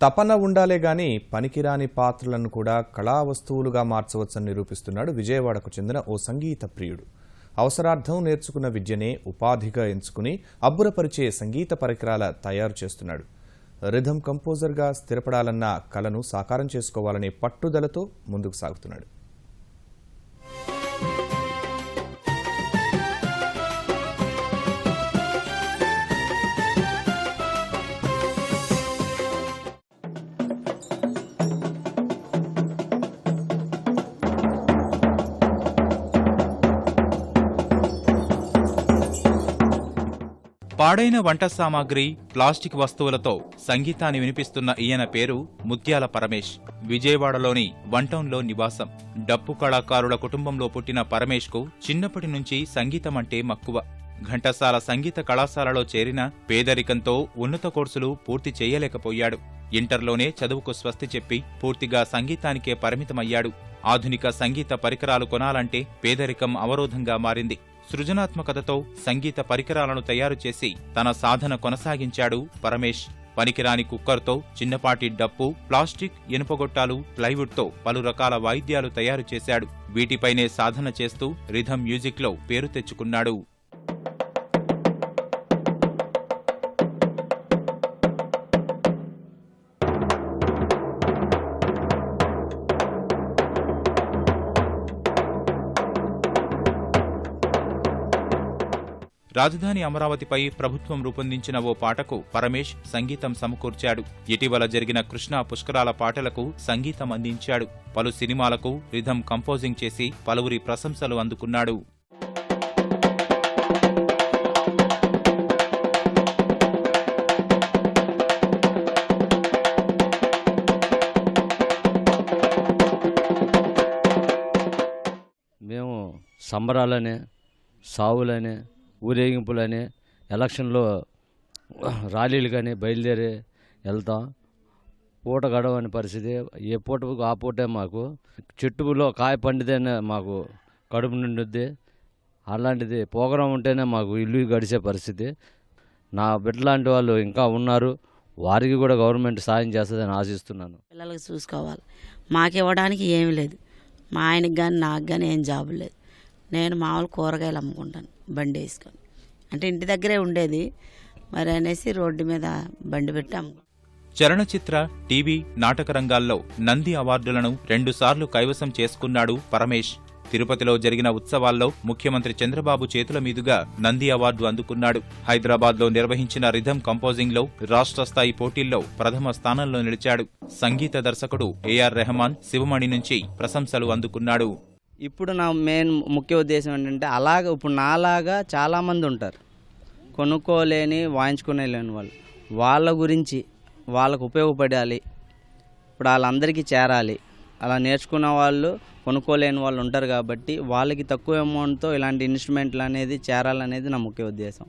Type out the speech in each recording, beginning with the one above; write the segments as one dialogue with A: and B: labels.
A: తపన ఉండాలే గాని పనికిరాని పాత్రలను కూడా కళా వస్తువులుగా మార్చవచ్చని నిరూపిస్తున్నాడు విజయవాడకు చెందిన ఓ సంగీత ప్రియుడు. అవసరార్థం నేర్చుకున్న విద్యనే ఉపాధిగా ఎంచుకుని అబ్బురపరిచే సంగీత పరికరాల తయారు చేస్తున్నాడు. రిథమ్ కంపోజర్గా స్థిరపడాలన్న కలను సాకారం చేసుకోవాలనే పట్టుదలతో ముందుకు సాగుతున్నాడు.
B: పాడైన వంట సామాగ్రి, ప్లాస్టిక్ వస్తువులతో సంగీతాన్ని వినిపిస్తున్న ఈయన పేరు ముత్యాల పరమేష్. విజయవాడలోని వన్టౌన్లో నివాసం. డప్పు కళాకారుల కుటుంబంలో పుట్టిన పరమేష్కు చిన్నప్పటి నుంచి సంగీతం అంటే మక్కువ. ఘంటసాల సంగీత కళాశాలలో చేరిన పేదరికంతో ఉన్నత కోర్సులు పూర్తి చేయలేకపోయాడు. ఇంటర్లోనే చదువుకు స్వస్తి చెప్పి పూర్తిగా సంగీతానికే పరిమితమయ్యాడు. ఆధునిక సంగీత పరికరాలు కొనాలంటే పేదరికం అవరోధంగా మారింది. సృజనాత్మకతతో సంగీత పరికరాలను తయారు చేసి తన సాధన కొనసాగించాడు పరమేష్. పనికిరాని కుక్కర్తో చిన్నపాటి డప్పు, ప్లాస్టిక్, ఇనుపగొట్టాలు, ప్లైవుడ్తో పలు రకాల వాయిద్యాలు తయారు చేశాడు. వీటిపైనే సాధన చేస్తూ రిథమ్ మ్యూజిక్లో పేరు తెచ్చుకున్నాడు. రాజధాని అమరావతిపై ప్రభుత్వం రూపొందించిన ఓ పాటకు పరమేష్ సంగీతం సమకూర్చాడు. ఇటీవల జరిగిన కృష్ణా పుష్కరాల పాటలకు సంగీతం అందించాడు. పలు సినిమాలకు రిథమ్ కంపోజింగ్ చేసి పలువురి ప్రశంసలు అందుకున్నాడు.
C: మేము సంబరాలనే, సావులనే, ఊరేగింపులని, ఎలక్షన్లో ర్యాలీలు కానీ బయలుదేరి వెళ్తాం. పూట గడవని పరిస్థితి. ఏ పూటకు ఆ పూటే మాకు చెట్టులో కాయ పండితేనే మాకు కడుపు నిండుద్ది. అలాంటిది ప్రోగ్రాం ఉంటేనే మాకు ఇల్లు గడిచే పరిస్థితి. నా బిడ్డలాంటి వాళ్ళు ఇంకా ఉన్నారు. వారికి కూడా గవర్నమెంట్ సాయం చేస్తుందని ఆశిస్తున్నాను.
D: పిల్లలకు చూసుకోవాలి. మాకివ్వడానికి ఏమీ లేదు. మా ఆయనకి కానీ నాకు కానీ ఏం జాబు లేదు. నేను మామూలు కూరగాయలు అమ్ముకుంటాను బండి వేసుకొని. అంటే ఇంటి దగ్గరే ఉండేది, మరి అనేసి రోడ్డు మీద బండి పెట్టి అమ్ముకుంటాను.
B: చలనచిత్ర, టీవీ, నాటక రంగాల్లో నంది అవార్డులను 2 సార్లు కైవసం చేసుకున్నాడు పరమేష్. తిరుపతిలో జరిగిన ఉత్సవాల్లో ముఖ్యమంత్రి చంద్రబాబు చేతుల మీదుగా నంది అవార్డు అందుకున్నాడు. హైదరాబాద్లో నిర్వహించిన రిథమ్ కంపోజింగ్లో రాష్ట్ర స్థాయి పోటీల్లో ప్రథమ స్థానంలో నిలిచాడు. సంగీత దర్శకుడు ఏఆర్ రెహమాన్, శివమణి నుంచి ప్రశంసలు అందుకున్నాడు.
E: ఇప్పుడు నా మెయిన్ ముఖ్య ఉద్దేశం ఏంటంటే, ఇప్పుడు నాలాగా చాలామంది ఉంటారు కొనుక్కోలేని, వాయించుకునేలేని వాళ్ళు. వాళ్ళ గురించి వాళ్ళకు ఉపయోగపడాలి, ఇప్పుడు వాళ్ళందరికీ చేరాలి. అలా నేర్చుకున్న వాళ్ళు, కొనుక్కోలేని వాళ్ళు ఉంటారు కాబట్టి వాళ్ళకి తక్కువ అమౌంట్తో ఇలాంటి ఇన్స్ట్రుమెంట్లు అనేది చేరాలనేది నా ముఖ్య ఉద్దేశం.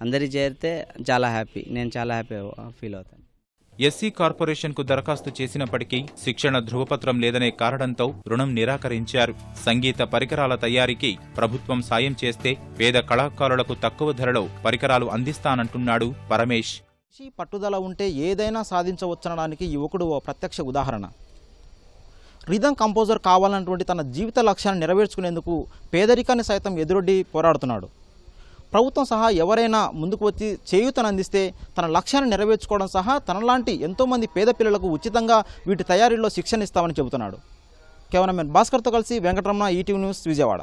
E: అందరికీ చేరితే చాలా హ్యాపీ, నేను చాలా హ్యాపీ ఫీల్ అవుతాను.
B: ఎస్సీ కార్పొరేషన్కు దరఖాస్తు చేసినప్పటికీ శిక్షణ ధృవపత్రం లేదనే కారణంతో రుణం నిరాకరించారు. సంగీత పరికరాల తయారీకి ప్రభుత్వం సాయం చేస్తే పేద కళాకారులకు తక్కువ ధరలో పరికరాలు అందిస్తానంటున్నాడు పరమేష్.
F: పట్టుదల ఉంటే ఏదైనా సాధించవచ్చనడానికి యువకుడు ఓ ప్రత్యక్ష ఉదాహరణ. రిథమ్ కంపోజర్ కావాలన్నటువంటి తన జీవిత లక్ష్యాన్ని నెరవేర్చుకునేందుకు పేదరికాన్ని సైతం ఎదురొడ్డి పోరాడుతున్నాడు. ప్రభుత్వం సహా ఎవరైనా ముందుకు వచ్చి చేయూతను అందిస్తే తన లక్ష్యాన్ని నెరవేర్చుకోవడం సహా తనలాంటి ఎంతోమంది పేద పిల్లలకు ఉచితంగా వీటి తయారీలో శిక్షణ ఇస్తామని చెబుతున్నాడు. కెమెరామెన్ భాస్కర్తో కలిసి వెంకటరమణ, ఈటీవీ న్యూస్, విజయవాడ.